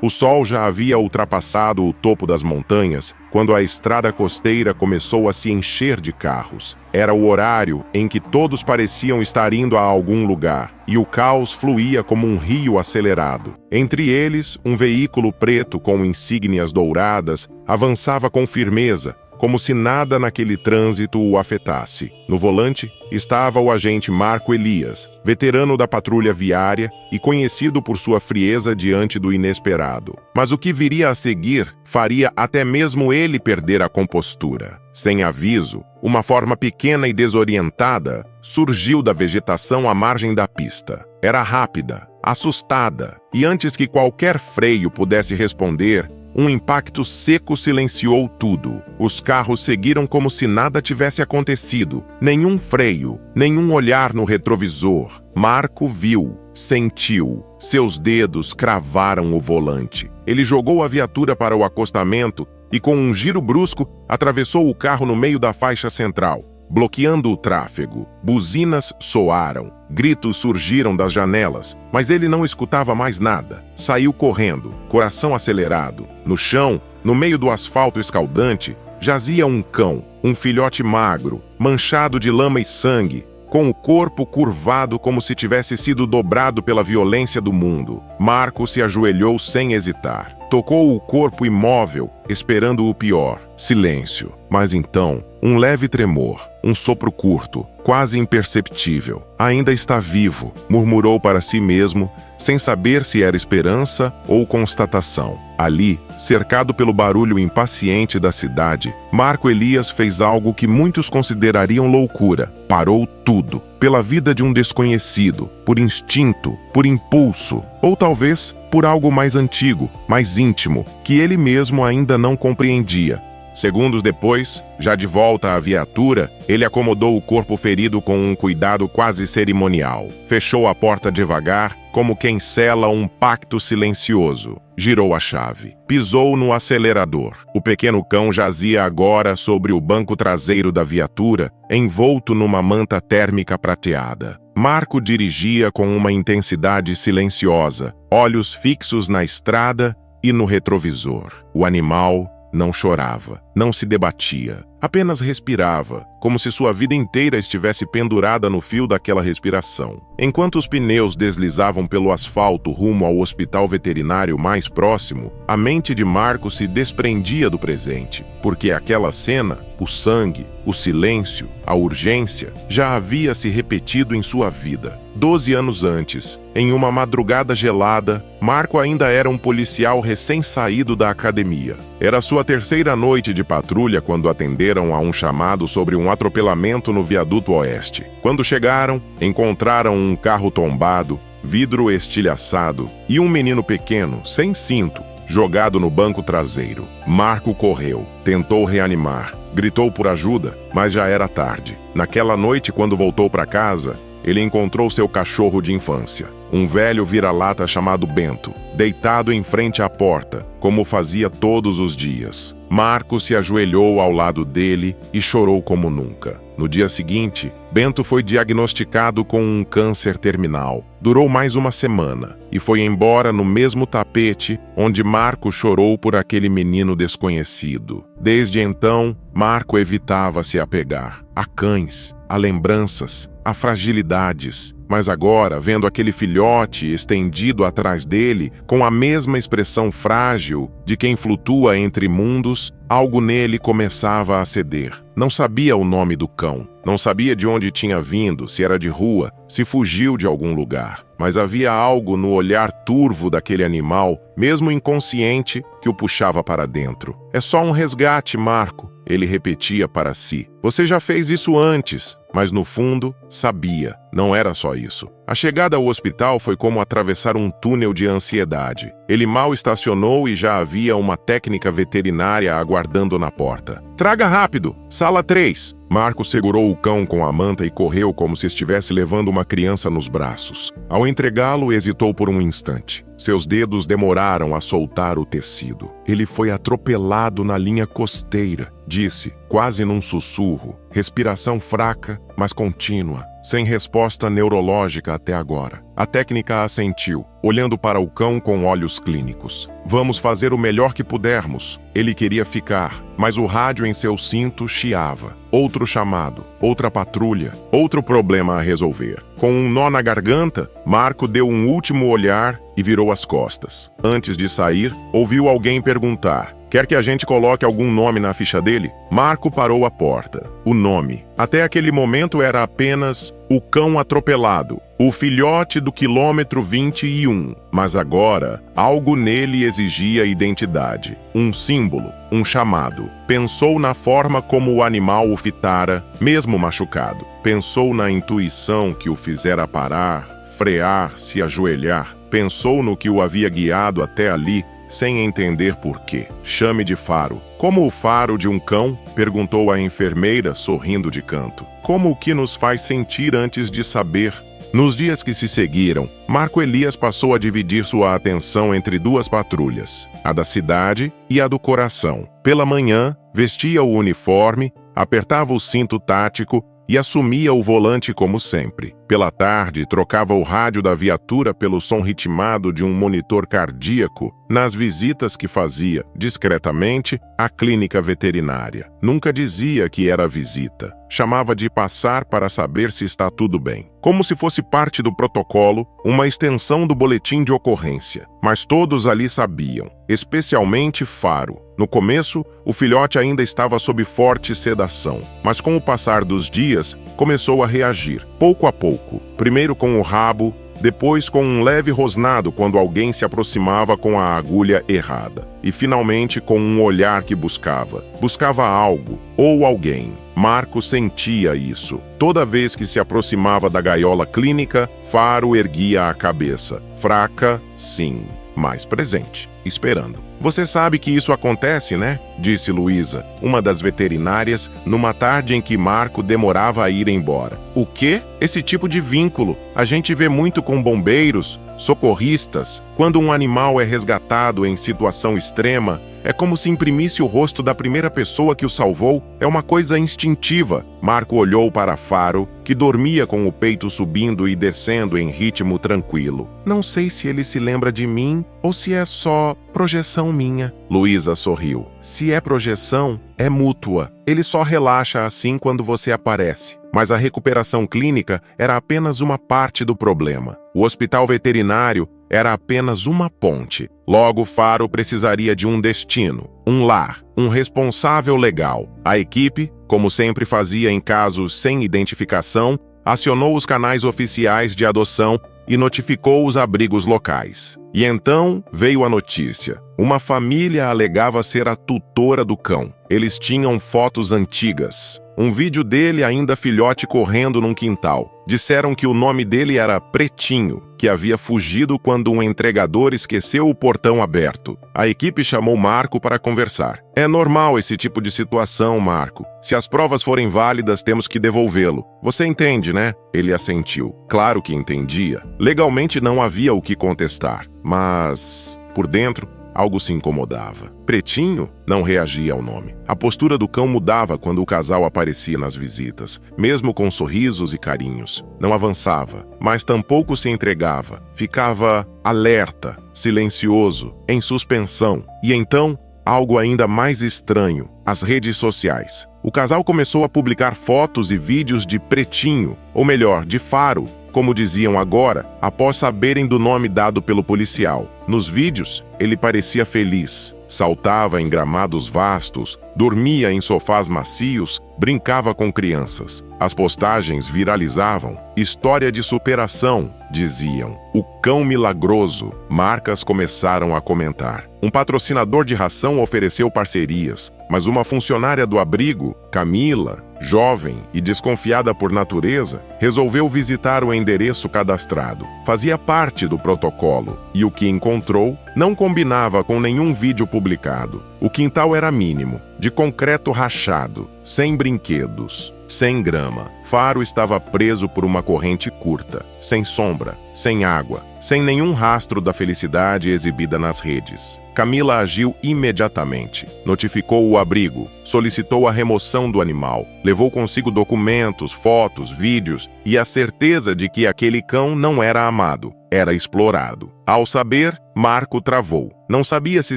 O sol já havia ultrapassado o topo das montanhas quando a estrada costeira começou a se encher de carros. Era o horário em que todos pareciam estar indo a algum lugar, e o caos fluía como um rio acelerado. Entre eles, um veículo preto com insígnias douradas avançava com firmeza, como se nada naquele trânsito o afetasse. No volante estava o agente Marco Elias, veterano da patrulha viária e conhecido por sua frieza diante do inesperado. Mas o que viria a seguir faria até mesmo ele perder a compostura. Sem aviso, uma forma pequena e desorientada surgiu da vegetação à margem da pista. Era rápida, assustada, e antes que qualquer freio pudesse responder, um impacto seco silenciou tudo. Os carros seguiram como se nada tivesse acontecido. Nenhum freio, nenhum olhar no retrovisor. Marco viu, sentiu. Seus dedos cravaram o volante. Ele jogou a viatura para o acostamento e, com um giro brusco, atravessou o carro no meio da faixa central, bloqueando o tráfego. Buzinas soaram. Gritos surgiram das janelas, mas ele não escutava mais nada. Saiu correndo, coração acelerado. No chão, no meio do asfalto escaldante, jazia um cão, um filhote magro, manchado de lama e sangue, com o corpo curvado como se tivesse sido dobrado pela violência do mundo. Marco se ajoelhou sem hesitar. Tocou o corpo imóvel, esperando o pior. Silêncio. Mas então, um leve tremor, um sopro curto, quase imperceptível. Ainda está vivo, murmurou para si mesmo, sem saber se era esperança ou constatação. Ali, cercado pelo barulho impaciente da cidade, Marco Elias fez algo que muitos considerariam loucura. Parou tudo, pela vida de um desconhecido, por instinto, por impulso, ou talvez por algo mais antigo, mais íntimo, que ele mesmo ainda não compreendia. Segundos depois, já de volta à viatura, ele acomodou o corpo ferido com um cuidado quase cerimonial. Fechou a porta devagar, como quem sela um pacto silencioso. Girou a chave. Pisou no acelerador. O pequeno cão jazia agora sobre o banco traseiro da viatura, envolto numa manta térmica prateada. Marco dirigia com uma intensidade silenciosa, olhos fixos na estrada e no retrovisor. O animal não chorava, não se debatia, apenas respirava, como se sua vida inteira estivesse pendurada no fio daquela respiração. Enquanto os pneus deslizavam pelo asfalto rumo ao hospital veterinário mais próximo, a mente de Marco se desprendia do presente, porque aquela cena, o sangue, o silêncio, a urgência, já havia se repetido em sua vida. 12 anos antes, em uma madrugada gelada, Marco ainda era um policial recém-saído da academia. Era sua terceira noite de patrulha quando atenderam a um chamado sobre um atropelamento no viaduto oeste. Quando chegaram, encontraram um carro tombado, vidro estilhaçado e um menino pequeno, sem cinto, jogado no banco traseiro. Marco correu, tentou reanimar, gritou por ajuda, mas já era tarde. Naquela noite, quando voltou para casa, ele encontrou seu cachorro de infância, um velho vira-lata chamado Bento, deitado em frente à porta, como fazia todos os dias. Marco se ajoelhou ao lado dele e chorou como nunca. No dia seguinte, Bento foi diagnosticado com um câncer terminal. Durou mais uma semana e foi embora no mesmo tapete onde Marco chorou por aquele menino desconhecido. Desde então, Marco evitava se apegar a cães, a lembranças, a fragilidades. Mas agora, vendo aquele filhote estendido atrás dele, com a mesma expressão frágil de quem flutua entre mundos, algo nele começava a ceder. Não sabia o nome do cão, não sabia de onde tinha vindo, se era de rua, se fugiu de algum lugar. Mas havia algo no olhar turvo daquele animal, mesmo inconsciente, que o puxava para dentro. É só um resgate, Marco, ele repetia para si. Você já fez isso antes. Mas no fundo, sabia, não era só isso. A chegada ao hospital foi como atravessar um túnel de ansiedade. Ele mal estacionou e já havia uma técnica veterinária aguardando na porta. Traga rápido, sala 3. Marco segurou o cão com a manta e correu como se estivesse levando uma criança nos braços. Ao entregá-lo, hesitou por um instante. Seus dedos demoraram a soltar o tecido. Ele foi atropelado na linha costeira, disse, quase num sussurro. Respiração fraca, mas contínua. sem resposta neurológica até agora. A técnica assentiu, olhando para o cão com olhos clínicos. Vamos fazer o melhor que pudermos. Ele queria ficar, mas o rádio em seu cinto chiava. Outro chamado, outra patrulha, outro problema a resolver. Com um nó na garganta, Marco deu um último olhar e virou as costas. Antes de sair, ouviu alguém perguntar: "Quer que a gente coloque algum nome na ficha dele?" Marco parou a porta. O nome. Até aquele momento era apenas o cão atropelado, o filhote do quilômetro 21. Mas agora, algo nele exigia identidade. Um símbolo, um chamado. Pensou na forma como o animal o fitara, mesmo machucado. Pensou na intuição que o fizera parar, frear, se ajoelhar. Pensou no que o havia guiado até ali, sem entender por quê. Chame de faro. Como o faro de um cão? Perguntou a enfermeira, sorrindo de canto. Como o que nos faz sentir antes de saber? Nos dias que se seguiram, Marco Elias passou a dividir sua atenção entre duas patrulhas, a da cidade e a do coração. Pela manhã, vestia o uniforme, apertava o cinto tático e assumia o volante como sempre. Pela tarde, trocava o rádio da viatura pelo som ritmado de um monitor cardíaco nas visitas que fazia, discretamente, à clínica veterinária. Nunca dizia que era visita. Chamava de passar para saber se está tudo bem. Como se fosse parte do protocolo, uma extensão do boletim de ocorrência. Mas todos ali sabiam, especialmente Faro. No começo, o filhote ainda estava sob forte sedação, mas com o passar dos dias, começou a reagir, pouco a pouco. Primeiro com o rabo, depois com um leve rosnado quando alguém se aproximava com a agulha errada. E finalmente com um olhar que buscava algo ou alguém. Marco sentia isso. Toda vez que se aproximava da gaiola clínica, Faro erguia a cabeça. Fraca, sim, mas presente, esperando. "Você sabe que isso acontece, né?" disse Luísa, uma das veterinárias, numa tarde em que Marco demorava a ir embora. "O quê? Esse tipo de vínculo. A gente vê muito com bombeiros, socorristas. Quando um animal é resgatado em situação extrema, é como se imprimisse o rosto da primeira pessoa que o salvou. É uma coisa instintiva." Marco olhou para Faro, que dormia com o peito subindo e descendo em ritmo tranquilo. "Não sei se ele se lembra de mim ou se é só projeção minha." Luísa sorriu. "Se é projeção, é mútua. Ele só relaxa assim quando você aparece." Mas a recuperação clínica era apenas uma parte do problema. O hospital veterinário era apenas uma ponte. Logo, Faro precisaria de um destino, um lar, um responsável legal. A equipe, como sempre fazia em casos sem identificação, acionou os canais oficiais de adoção e notificou os abrigos locais. E então veio a notícia. Uma família alegava ser a tutora do cão. Eles tinham fotos antigas. Um vídeo dele ainda filhote correndo num quintal. Disseram que o nome dele era Pretinho, que havia fugido quando um entregador esqueceu o portão aberto. A equipe chamou Marco para conversar. "É normal esse tipo de situação, Marco. Se as provas forem válidas, temos que devolvê-lo. Você entende, né?" Ele assentiu. Claro que entendia. Legalmente não havia o que contestar. Mas, por dentro, algo se incomodava. Pretinho não reagia ao nome. A postura do cão mudava quando o casal aparecia nas visitas, mesmo com sorrisos e carinhos. Não avançava, mas tampouco se entregava. Ficava alerta, silencioso, em suspensão. E então, algo ainda mais estranho, as redes sociais. O casal começou a publicar fotos e vídeos de Pretinho, ou melhor, de Faro, como diziam agora, após saberem do nome dado pelo policial. Nos vídeos, ele parecia feliz, saltava em gramados vastos, dormia em sofás macios, brincava com crianças. As postagens viralizavam. História de superação, diziam. O cão milagroso. Marcas começaram a comentar. Um patrocinador de ração ofereceu parcerias, mas uma funcionária do abrigo, Camila, jovem e desconfiada por natureza, resolveu visitar o endereço cadastrado. Fazia parte do protocolo, e o que encontrou não combinava com nenhum vídeo publicado. O quintal era mínimo, de concreto rachado, sem brinquedos, sem grama. Faro estava preso por uma corrente curta, sem sombra, sem água. sem nenhum rastro da felicidade exibida nas redes. Camila agiu imediatamente. Notificou o abrigo, solicitou a remoção do animal, levou consigo documentos, fotos, vídeos e a certeza de que aquele cão não era amado, era explorado. Ao saber, Marco travou. Não sabia se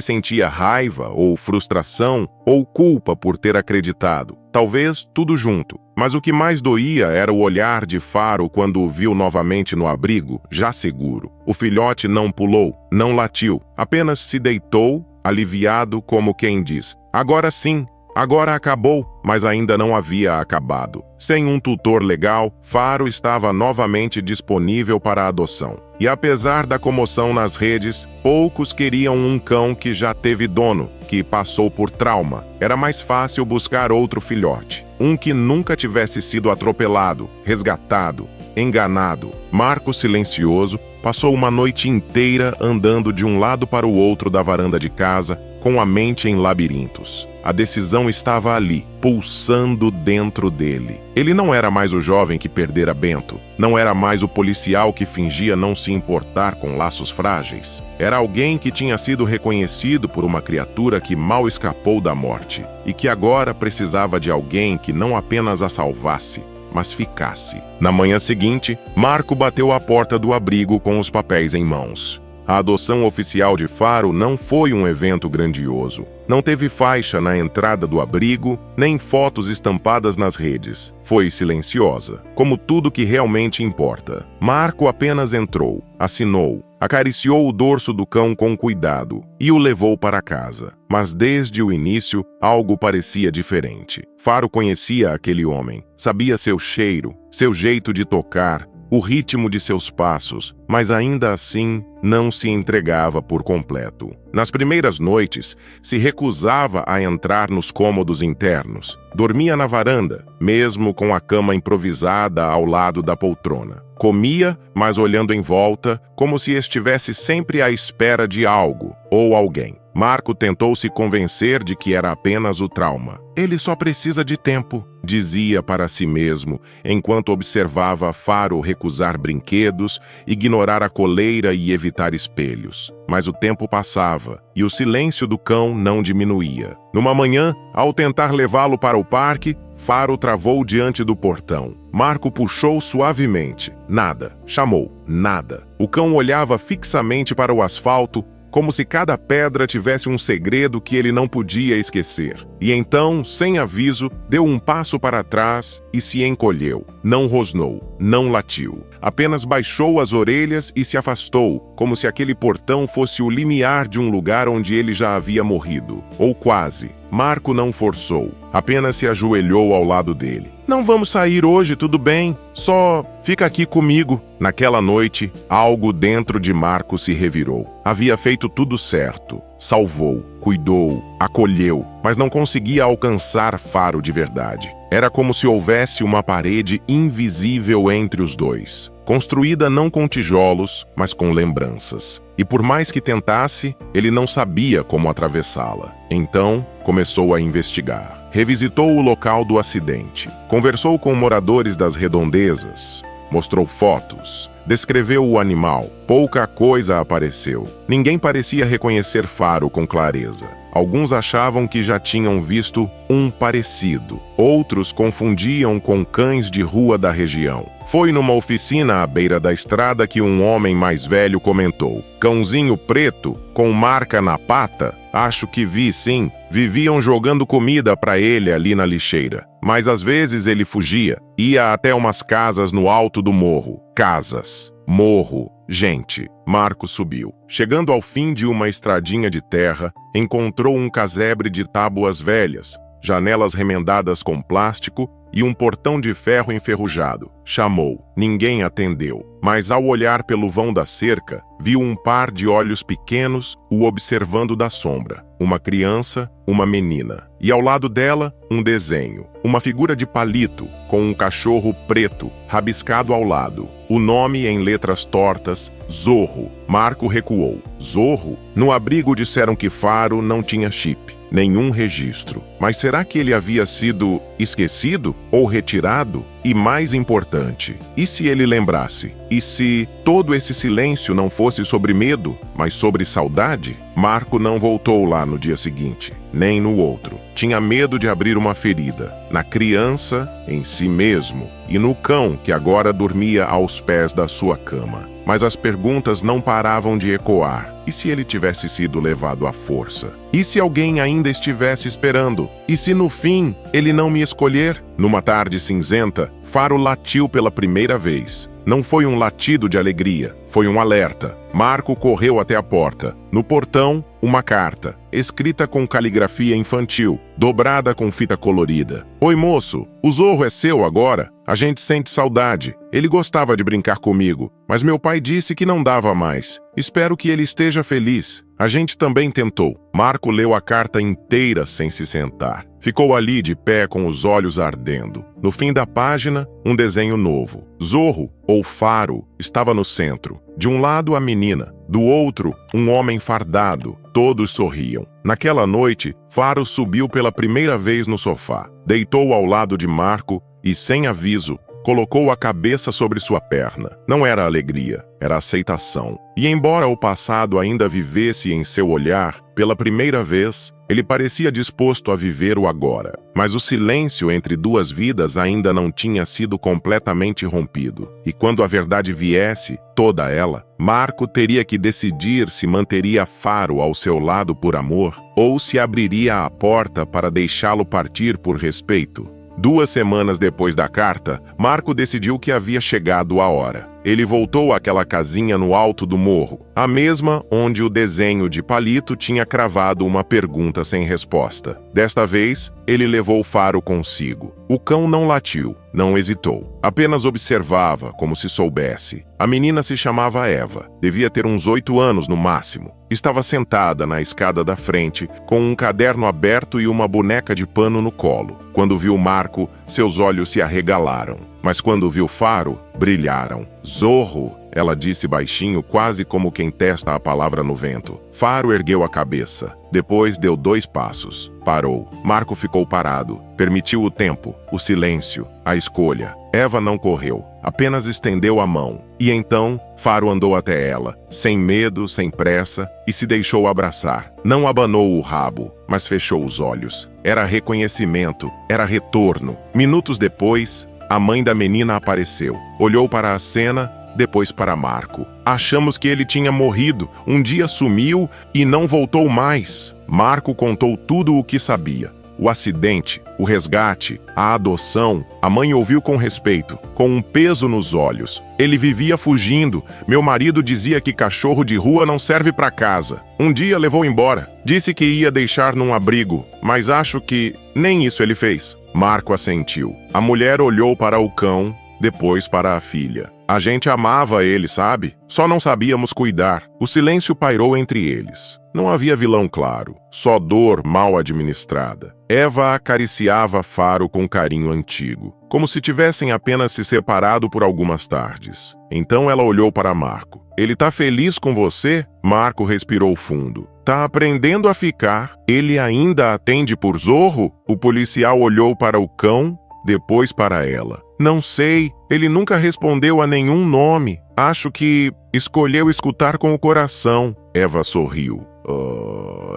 sentia raiva ou frustração ou culpa por ter acreditado. Talvez tudo junto. Mas o que mais doía era o olhar de Faro quando o viu novamente no abrigo, já seguro. O filhote não pulou, não latiu, apenas se deitou, aliviado como quem diz: agora sim, agora acabou, mas ainda não havia acabado. Sem um tutor legal, Faro estava novamente disponível para a adoção. E apesar da comoção nas redes, poucos queriam um cão que já teve dono, que passou por trauma. Era mais fácil buscar outro filhote. Um que nunca tivesse sido atropelado, resgatado, enganado. Marco, silencioso, passou uma noite inteira andando de um lado para o outro da varanda de casa, com a mente em labirintos. A decisão estava ali, pulsando dentro dele. Ele não era mais o jovem que perdera Bento. Não era mais o policial que fingia não se importar com laços frágeis. Era alguém que tinha sido reconhecido por uma criatura que mal escapou da morte e que agora precisava de alguém que não apenas a salvasse, mas ficasse. Na manhã seguinte, Marco bateu à porta do abrigo com os papéis em mãos. A adoção oficial de Faro não foi um evento grandioso. Não teve faixa na entrada do abrigo, nem fotos estampadas nas redes. Foi silenciosa, como tudo que realmente importa. Marco apenas entrou, assinou, acariciou o dorso do cão com cuidado e o levou para casa. Mas desde o início, algo parecia diferente. Faro conhecia aquele homem, sabia seu cheiro, seu jeito de tocar, o ritmo de seus passos, mas ainda assim não se entregava por completo. Nas primeiras noites, se recusava a entrar nos cômodos internos. Dormia na varanda, mesmo com a cama improvisada ao lado da poltrona. Comia, mas olhando em volta, como se estivesse sempre à espera de algo ou alguém. Marco tentou se convencer de que era apenas o trauma. Ele só precisa de tempo, dizia para si mesmo, enquanto observava Faro recusar brinquedos, ignorar a coleira e evitar espelhos. Mas o tempo passava e o silêncio do cão não diminuía. Numa manhã, ao tentar levá-lo para o parque, Faro travou diante do portão. Marco puxou suavemente. Nada. Chamou. Nada. O cão olhava fixamente para o asfalto, como se cada pedra tivesse um segredo que ele não podia esquecer. E então, sem aviso, deu um passo para trás e se encolheu. Não rosnou, não latiu. Apenas baixou as orelhas e se afastou, como se aquele portão fosse o limiar de um lugar onde ele já havia morrido. Ou quase. Marco não forçou, apenas se ajoelhou ao lado dele. Não vamos sair hoje, tudo bem? Só fica aqui comigo. Naquela noite, algo dentro de Marco se revirou. Havia feito tudo certo. Salvou, cuidou, acolheu, mas não conseguia alcançar Faro de verdade. Era como se houvesse uma parede invisível entre os dois, construída não com tijolos, mas com lembranças. E por mais que tentasse, ele não sabia como atravessá-la. Então, começou a investigar. Revisitou o local do acidente. Conversou com moradores das redondezas. Mostrou fotos. Descreveu o animal. Pouca coisa apareceu. Ninguém parecia reconhecer Faro com clareza. Alguns achavam que já tinham visto um parecido. Outros confundiam com cães de rua da região. Foi numa oficina à beira da estrada que um homem mais velho comentou: "Cãozinho preto, com marca na pata? Acho que vi, sim. Viviam jogando comida para ele ali na lixeira. Mas às vezes ele fugia. Ia até umas casas no alto do morro. Casas. Morro. Gente." Marco subiu. Chegando ao fim de uma estradinha de terra, encontrou um casebre de tábuas velhas, janelas remendadas com plástico e um portão de ferro enferrujado. Chamou. Ninguém atendeu. Mas ao olhar pelo vão da cerca, viu um par de olhos pequenos o observando da sombra. Uma criança, uma menina. E ao lado dela, um desenho. Uma figura de palito, com um cachorro preto, rabiscado ao lado. O nome em letras tortas, Zorro. Marco recuou. Zorro? No abrigo disseram que Faro não tinha chip. nenhum registro. Mas será que ele havia sido esquecido ou retirado? E mais importante, e se ele lembrasse? E se todo esse silêncio não fosse sobre medo, mas sobre saudade? Marco não voltou lá no dia seguinte, nem no outro. Tinha medo de abrir uma ferida, na criança, em si mesmo, e no cão que agora dormia aos pés da sua cama. Mas as perguntas não paravam de ecoar. E se ele tivesse sido levado à força? E se alguém ainda estivesse esperando? E se no fim ele não me escolher? Numa tarde cinzenta, Faro latiu pela primeira vez. Não foi um latido de alegria, foi um alerta. Marco correu até a porta. No portão, uma carta, escrita com caligrafia infantil, dobrada com fita colorida. Oi, moço, o Zorro é seu agora? A gente sente saudade. Ele gostava de brincar comigo, mas meu pai disse que não dava mais. Espero que ele esteja feliz. A gente também tentou. Marco leu a carta inteira sem se sentar. Ficou ali de pé com os olhos ardendo. No fim da página, um desenho novo. Zorro, ou Faro, estava no centro. De um lado, a menina. Do outro, um homem fardado. Todos sorriam. Naquela noite, Faro subiu pela primeira vez no sofá. Deitou ao lado de Marco e, sem aviso, colocou a cabeça sobre sua perna. Não era alegria, era aceitação. E embora o passado ainda vivesse em seu olhar, pela primeira vez, ele parecia disposto a viver o agora. Mas o silêncio entre duas vidas ainda não tinha sido completamente rompido. E quando a verdade viesse, toda ela, Marco teria que decidir se manteria Faro ao seu lado por amor ou se abriria a porta para deixá-lo partir por respeito. 2 semanas depois da carta, Marco decidiu que havia chegado a hora. Ele voltou àquela casinha no alto do morro, a mesma onde o desenho de palito tinha cravado uma pergunta sem resposta. Desta vez, ele levou Faro consigo. O cão não latiu, não hesitou. Apenas observava, como se soubesse. A menina se chamava Eva. Devia ter uns 8 anos no máximo. Estava sentada na escada da frente, com um caderno aberto e uma boneca de pano no colo. Quando viu Marco, seus olhos se arregalaram. Mas quando viu Faro, brilharam. Zorro, ela disse baixinho, quase como quem testa a palavra no vento. Faro ergueu a cabeça. Depois deu 2 passos. Parou. Marco ficou parado. Permitiu o tempo, o silêncio, a escolha. Eva não correu, apenas estendeu a mão. E então, Faro andou até ela, sem medo, sem pressa, e se deixou abraçar. Não abanou o rabo, mas fechou os olhos. Era reconhecimento, era retorno. Minutos depois, a mãe da menina apareceu. Olhou para a cena, depois para Marco. Achamos que ele tinha morrido, um dia sumiu e não voltou mais. Marco contou tudo o que sabia. O acidente, o resgate, a adoção. A mãe ouviu com respeito, com um peso nos olhos. Ele vivia fugindo. Meu marido dizia que cachorro de rua não serve para casa. Um dia levou embora. Disse que ia deixar num abrigo, mas acho que nem isso ele fez. Marco assentiu. A mulher olhou para o cão, depois para a filha. A gente amava ele, sabe? Só não sabíamos cuidar. O silêncio pairou entre eles. Não havia vilão claro, só dor mal administrada. Eva acariciava Faro com carinho antigo, como se tivessem apenas se separado por algumas tardes. Então ela olhou para Marco. Ele tá feliz com você? Marco respirou fundo. Tá aprendendo a ficar. Ele ainda atende por Zorro? O policial olhou para o cão, depois para ela. Não sei, ele nunca respondeu a nenhum nome. Acho que escolheu escutar com o coração. Eva sorriu.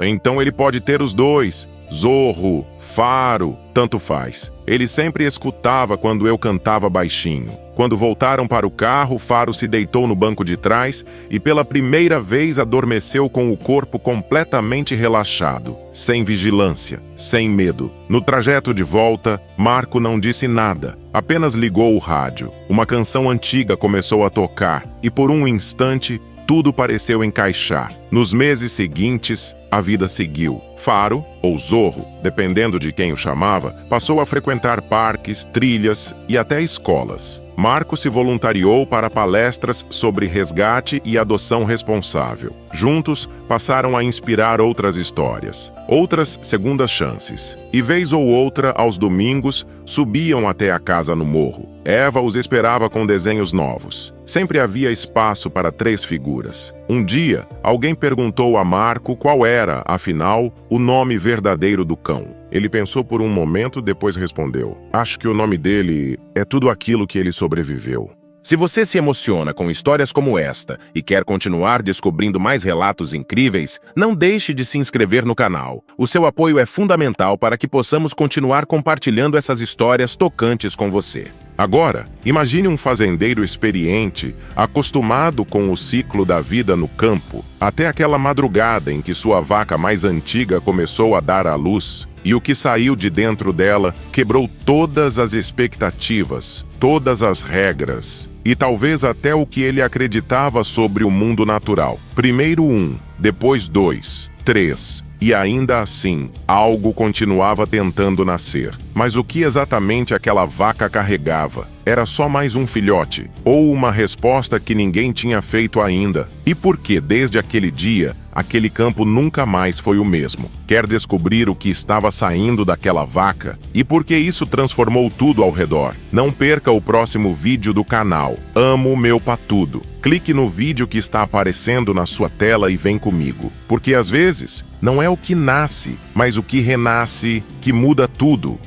Então ele pode ter os 2. Zorro, Faro, tanto faz. Ele sempre escutava quando eu cantava baixinho. Quando voltaram para o carro, Faro se deitou no banco de trás e pela primeira vez adormeceu com o corpo completamente relaxado, sem vigilância, sem medo. No trajeto de volta, Marco não disse nada, apenas ligou o rádio. Uma canção antiga começou a tocar e por um instante tudo pareceu encaixar. Nos meses seguintes, a vida seguiu. Faro, ou Zorro, dependendo de quem o chamava, passou a frequentar parques, trilhas e até escolas. Marco se voluntariou para palestras sobre resgate e adoção responsável. Juntos, passaram a inspirar outras histórias, outras segundas chances. E vez ou outra, aos domingos, subiam até a casa no morro. Eva os esperava com desenhos novos. Sempre havia espaço para 3 figuras. Um dia, alguém perguntou a Marco qual era, afinal, o nome verdadeiro do cão. Ele pensou por um momento, depois respondeu: "Acho que o nome dele é tudo aquilo que ele sobreviveu." Se você se emociona com histórias como esta e quer continuar descobrindo mais relatos incríveis, não deixe de se inscrever no canal. O seu apoio é fundamental para que possamos continuar compartilhando essas histórias tocantes com você. Agora, imagine um fazendeiro experiente, acostumado com o ciclo da vida no campo, até aquela madrugada em que sua vaca mais antiga começou a dar à luz, e o que saiu de dentro dela quebrou todas as expectativas, todas as regras, e talvez até o que ele acreditava sobre o mundo natural. Primeiro 1, depois 2, 3... E ainda assim, algo continuava tentando nascer. Mas o que exatamente aquela vaca carregava? Era só mais um filhote? Ou uma resposta que ninguém tinha feito ainda? E por que, desde aquele dia, aquele campo nunca mais foi o mesmo? Quer descobrir o que estava saindo daquela vaca? E por que isso transformou tudo ao redor? Não perca o próximo vídeo do canal. Amo meu patudo. Clique no vídeo que está aparecendo na sua tela e vem comigo. Porque às vezes, não é o que nasce, mas o que renasce que muda tudo.